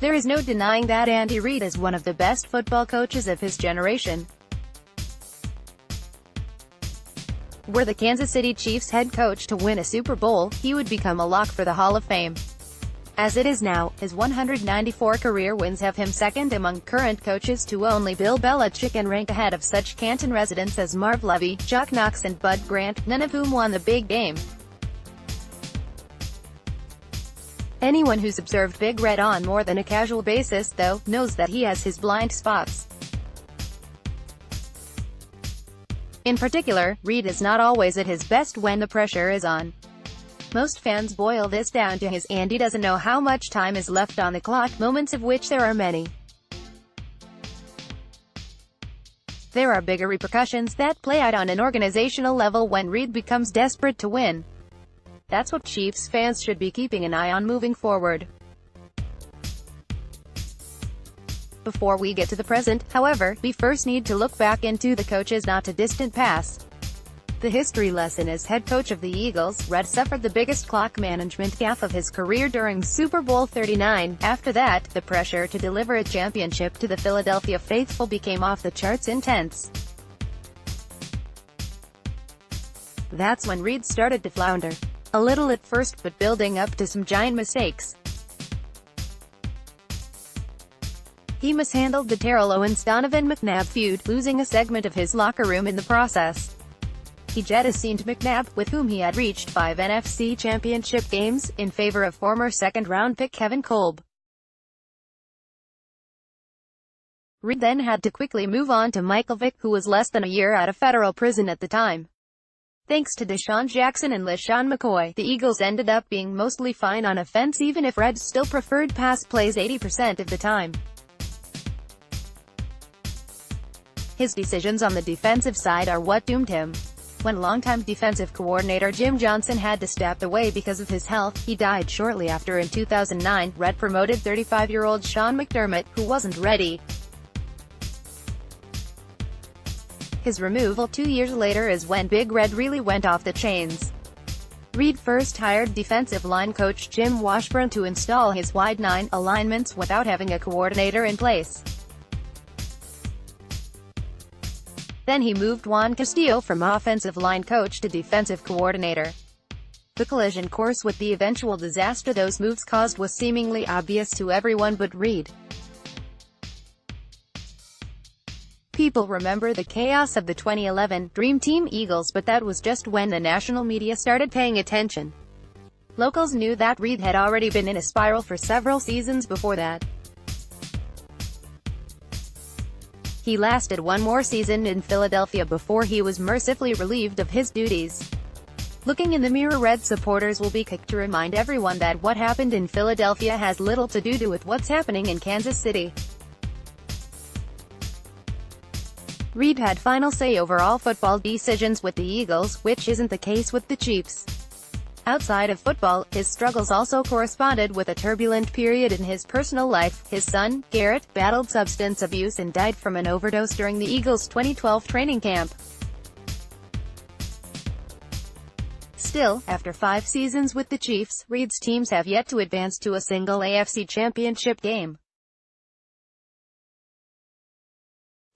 There is no denying that Andy Reid is one of the best football coaches of his generation. Were the Kansas City Chiefs head coach to win a Super Bowl, he would become a lock for the Hall of Fame. As it is now, his 194 career wins have him second among current coaches to only Bill Belichick and rank ahead of such Canton residents as Marv Levy, Knox and Bud Grant, none of whom won the big game. Anyone who's observed Big Red on more than a casual basis, though, knows that he has his blind spots. In particular, Reid is not always at his best when the pressure is on. Most fans boil this down to his "Andy doesn't know how much time is left on the clock" moments, of which there are many. There are bigger repercussions that play out on an organizational level when Reid becomes desperate to win. That's what Chiefs fans should be keeping an eye on moving forward. Before we get to the present, however, we first need to look back into the coach's not-too-distant past. The history lesson: as head coach of the Eagles, Reid suffered the biggest clock management gaffe of his career during Super Bowl 39. After that, the pressure to deliver a championship to the Philadelphia faithful became off the charts intense. That's when Reid started to flounder. A little at first, but building up to some giant mistakes. He mishandled the Terrell Owens-Donovan McNabb feud, losing a segment of his locker room in the process. He jettisoned McNabb, with whom he had reached 5 NFC championship games, in favor of former second-round pick Kevin Kolb. Reid then had to quickly move on to Michael Vick, who was less than a year out of federal prison at the time. Thanks to Deshaun Jackson and LeSean McCoy, the Eagles ended up being mostly fine on offense, even if Reid still preferred pass plays 80% of the time. His decisions on the defensive side are what doomed him. When longtime defensive coordinator Jim Johnson had to step away because of his health, he died shortly after. In 2009, Reid promoted 35-year-old Sean McDermott, who wasn't ready. His removal 2 years later is when Big Red really went off the chains. Reid first hired defensive line coach Jim Washburn to install his wide 9 alignments without having a coordinator in place. Then he moved Juan Castillo from offensive line coach to defensive coordinator. The collision course with the eventual disaster those moves caused was seemingly obvious to everyone but Reid. People remember the chaos of the 2011 Dream Team Eagles, but that was just when the national media started paying attention. Locals knew that Reid had already been in a spiral for several seasons before that. He lasted one more season in Philadelphia before he was mercifully relieved of his duties. Looking in the mirror, Red supporters will be quick to remind everyone that what happened in Philadelphia has little to do with what's happening in Kansas City. Reid had final say over all football decisions with the Eagles, which isn't the case with the Chiefs. Outside of football, his struggles also corresponded with a turbulent period in his personal life. His son, Garrett, battled substance abuse and died from an overdose during the Eagles' 2012 training camp. Still, after 5 seasons with the Chiefs, Reid's teams have yet to advance to a single AFC championship game.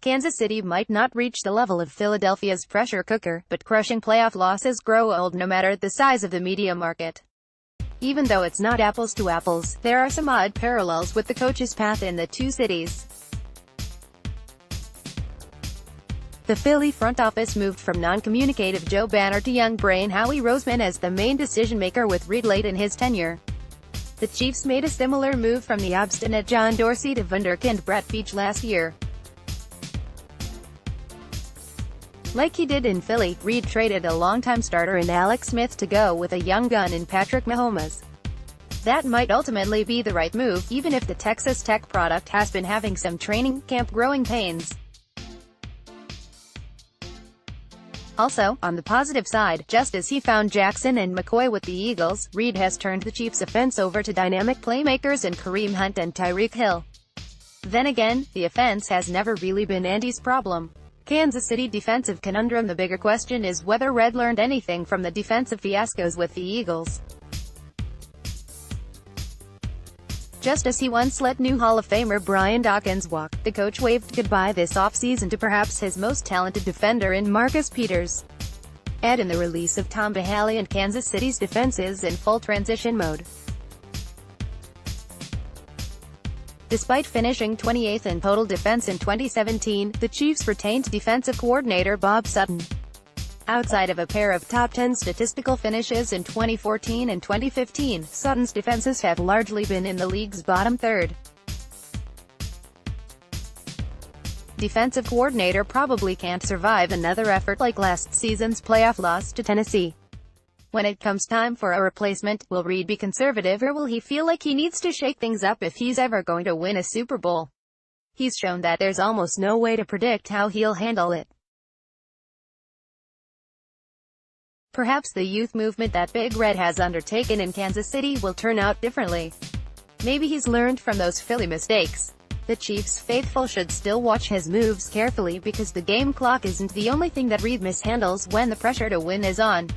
Kansas City might not reach the level of Philadelphia's pressure cooker, but crushing playoff losses grow old no matter the size of the media market. Even though it's not apples to apples, there are some odd parallels with the coach's path in the two cities. The Philly front office moved from non-communicative Joe Banner to young brain Howie Roseman as the main decision-maker with Reid late in his tenure. The Chiefs made a similar move from the obstinate John Dorsey to wunderkind Brett Veach last year. Like he did in Philly, Reid traded a longtime starter in Alex Smith to go with a young gun in Patrick Mahomes. That might ultimately be the right move, even if the Texas Tech product has been having some training camp growing pains. Also, on the positive side, just as he found Jackson and McCoy with the Eagles, Reid has turned the Chiefs' offense over to dynamic playmakers in Kareem Hunt and Tyreek Hill. Then again, the offense has never really been Andy's problem. Kansas City defensive conundrum: the bigger question is whether Reid learned anything from the defensive fiascos with the Eagles. Just as he once let new Hall of Famer Brian Dawkins walk, the coach waved goodbye this offseason to perhaps his most talented defender in Marcus Peters. Add in the release of Tom Behaley, and Kansas City's defense is in full transition mode. Despite finishing 28th in total defense in 2017, the Chiefs retained defensive coordinator Bob Sutton. Outside of a pair of top 10 statistical finishes in 2014 and 2015, Sutton's defenses have largely been in the league's bottom third. Defensive coordinator probably can't survive another effort like last season's playoff loss to Tennessee. When it comes time for a replacement, will Reid be conservative, or will he feel like he needs to shake things up if he's ever going to win a Super Bowl? He's shown that there's almost no way to predict how he'll handle it. Perhaps the youth movement that Big Red has undertaken in Kansas City will turn out differently. Maybe he's learned from those Philly mistakes. The Chiefs faithful should still watch his moves carefully, because the game clock isn't the only thing that Reid mishandles when the pressure to win is on.